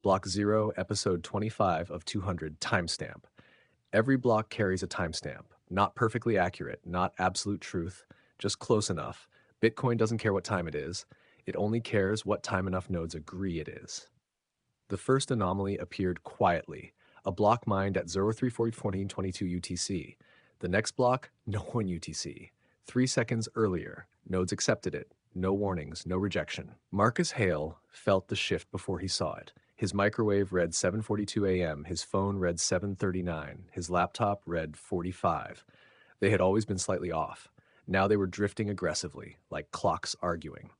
Block 0, episode 25 of 200, timestamp. Every block carries a timestamp. Not perfectly accurate, not absolute truth, just close enough. Bitcoin doesn't care what time it is. It only cares what time enough nodes agree it is. The first anomaly appeared quietly, a block mined at 03/14/22 UTC. The next block, no one UTC. 3 seconds earlier, nodes accepted it. No warnings, no rejection. Marcus Hale felt the shift before he saw it. His microwave read 7:42 a.m., his phone read 7:39, his laptop read 45. They had always been slightly off. Now they were drifting aggressively, like clocks arguing.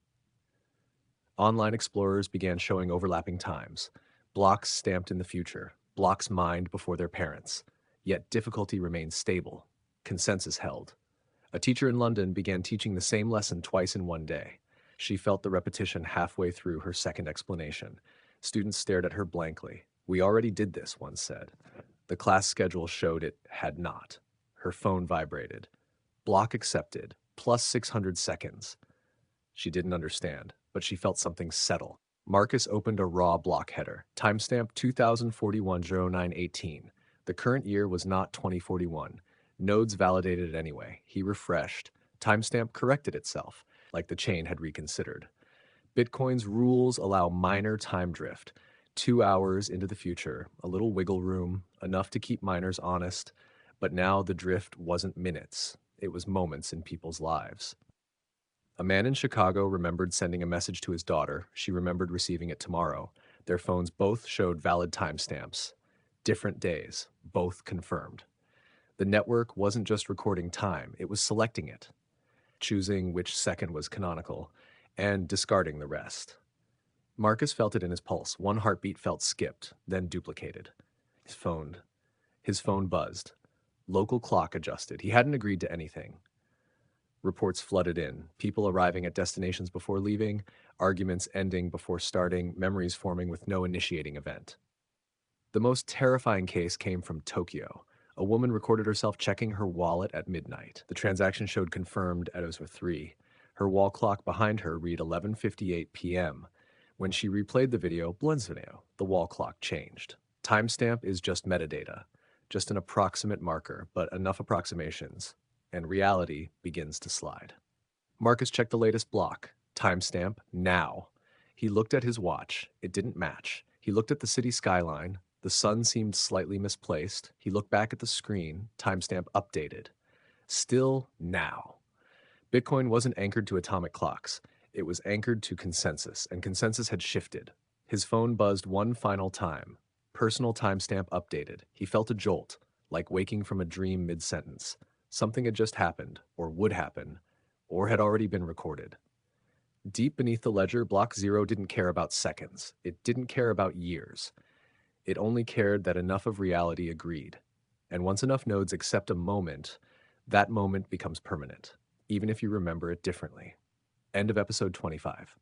Online explorers began showing overlapping times. Blocks stamped in the future, blocks mined before their parents. Yet difficulty remained stable. Consensus held. A teacher in London began teaching the same lesson twice in one day. She felt the repetition halfway through her second explanation. Students stared at her blankly. "We already did this," one said. The class schedule showed it had not. Her phone vibrated. Block accepted, plus 600 seconds. She didn't understand, but she felt something settle. Marcus opened a raw block header, timestamp 2041-0918. The current year was not 2041. Nodes validated it anyway. He refreshed. Timestamp corrected itself, like the chain had reconsidered. Bitcoin's rules allow minor time drift. 2 hours into the future, a little wiggle room, enough to keep miners honest. But now the drift wasn't minutes. It was moments in people's lives. A man in Chicago remembered sending a message to his daughter. She remembered receiving it tomorrow. Their phones both showed valid timestamps. Different days, both confirmed. The network wasn't just recording time, it was selecting it, choosing which second was canonical, and discarding the rest. Marcus felt it in his pulse. One heartbeat felt skipped, then duplicated. His phone buzzed. Local clock adjusted. He hadn't agreed to anything. Reports flooded in, people arriving at destinations before leaving, arguments ending before starting, memories forming with no initiating event. The most terrifying case came from Tokyo. A woman recorded herself checking her wallet at midnight. The transaction showed confirmed at 03. Her wall clock behind her read 11:58 p.m. When she replayed the video, the wall clock changed. Timestamp is just metadata, just an approximate marker, but enough approximations, and reality begins to slide. Marcus checked the latest block. Timestamp, now. He looked at his watch. It didn't match. He looked at the city skyline. The sun seemed slightly misplaced. He looked back at the screen. Timestamp updated. Still now. Bitcoin wasn't anchored to atomic clocks. It was anchored to consensus, and consensus had shifted. His phone buzzed one final time. Personal timestamp updated. He felt a jolt, like waking from a dream mid-sentence. Something had just happened, or would happen, or had already been recorded. Deep beneath the ledger, Block 0 didn't care about seconds. It didn't care about years. It only cared that enough of reality agreed. And once enough nodes accept a moment, that moment becomes permanent, even if you remember it differently. End of episode 25.